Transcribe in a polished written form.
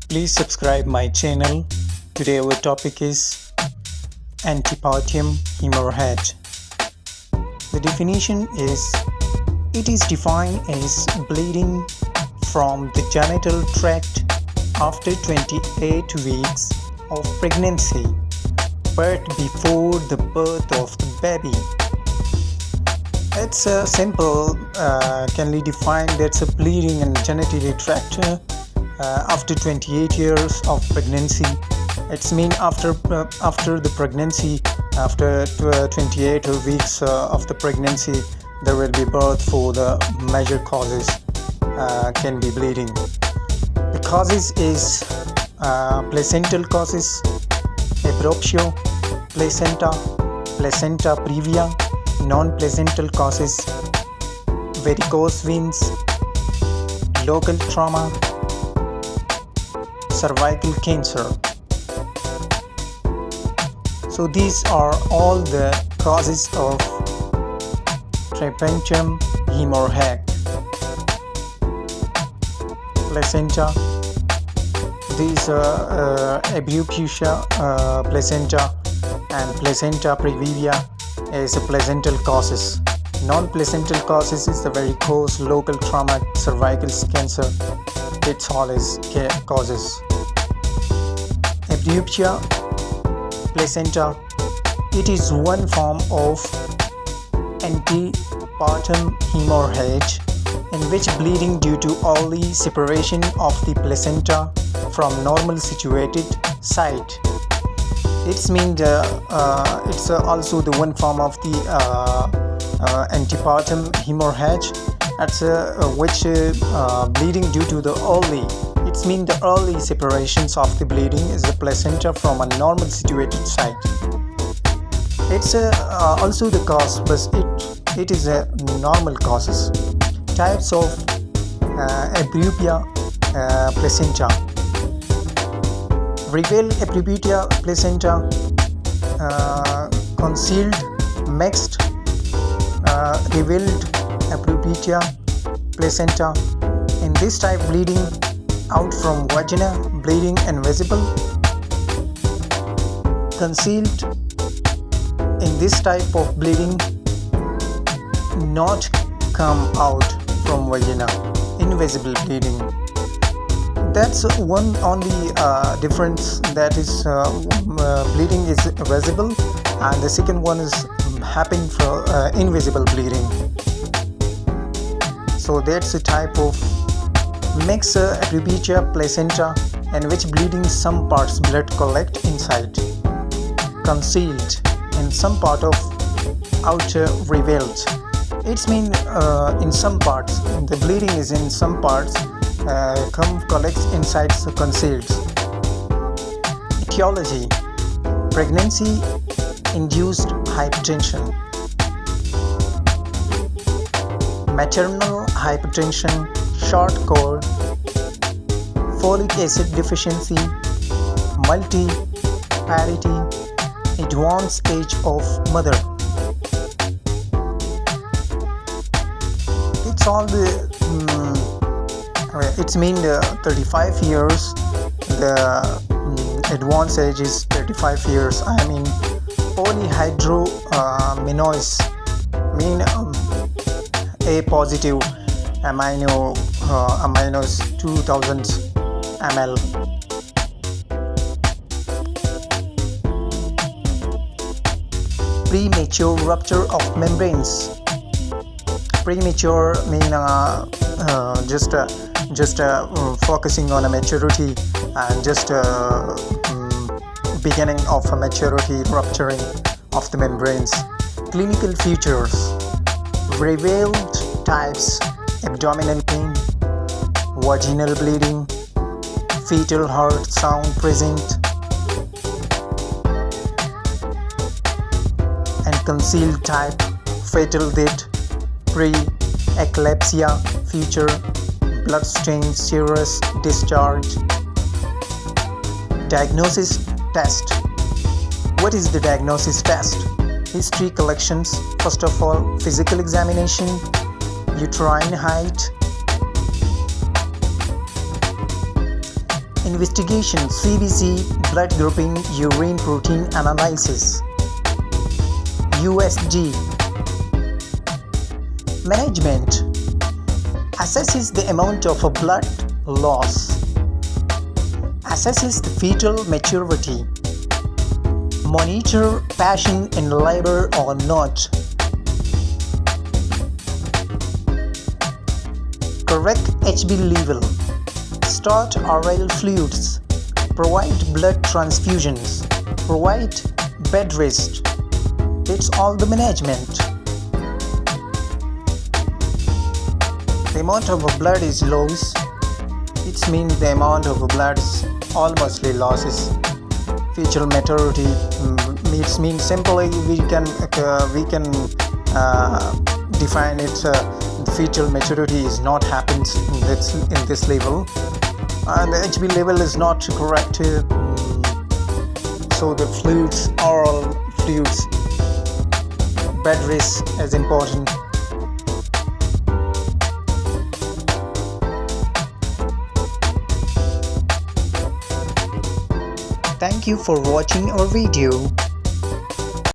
Please subscribe my channel. Today our topic is Antepartum hemorrhage. The definition is: it is defined as bleeding from the genital tract after 28 weeks of pregnancy, but before the birth of the baby. It's a simple, can be defined that's a bleeding in genital tract after 28 years of pregnancy. It's mean after the pregnancy, after 28 weeks of the pregnancy, there will be birth. For the major causes can be bleeding. The causes is placental causes, abruptio, placenta previa, non-placental causes, varicose veins, local trauma, cervical cancer. So these are all the causes of Antepartum hemorrhage. Placenta, these abruptio placenta and placenta previa is a placental causes. Non-placental causes is the varicose, local trauma, cervical cancer. It's all is causes. Abruptio placenta, it is one form of antepartum hemorrhage in which bleeding due to early separation of the placenta from normal situated site. It's mean it's also the one form of the antepartum hemorrhage. That's which bleeding due to the early. It's mean the early separations of the bleeding is the placenta from a normal situated site. It's also the cause, but it is a normal causes. Types of abruptio placenta. Revealed abruptio placenta, concealed, mixed, revealed abruptio placenta. In this type, bleeding out from vagina, bleeding invisible. Concealed, in this type of bleeding, not come out from vagina, invisible bleeding. That's one only difference, that is bleeding is visible, and the second one is happen for invisible bleeding. So that's a type of mixed abruptio placenta in which bleeding some parts blood collect inside, concealed in some part of outer revealed. It's mean in some parts the bleeding is in some parts collects inside the concealed. Etiology: pregnancy induced hypertension, maternal hypertension, short cord, folic acid deficiency, multiparity, advanced age of mother. It's all the it's mean the 35 years. The advanced age is 35 years. I mean polyhydramnios mean A positive aminos 2000 ml. Premature rupture of membranes. Premature mean just focusing on a maturity and just beginning of a maturity, rupturing of the membranes. Clinical features: revealed types, abdominal pain, vaginal bleeding, fetal heart sound present, and concealed type, fetal death, pre-eclampsia, future, bloodstain, serous discharge. Diagnosis test. What is the diagnosis test? History collections. First of all, physical examination, uterine height, Investigation CBC blood grouping urine protein analysis. USG. Management assesses the amount of a blood loss, assesses the fetal maturity, monitor patient in labor or not, correct HB level, start oral fluids, provide blood transfusions, provide bed rest. It's all the management. The amount of blood is loss. It means the amount of blood is almost losses. Fetal maturity means simply we can define it. The fetal maturity is not happens in this level, and the HB level is not correct. So the fluids, oral fluids, bed rest is important. Thank you for watching our video.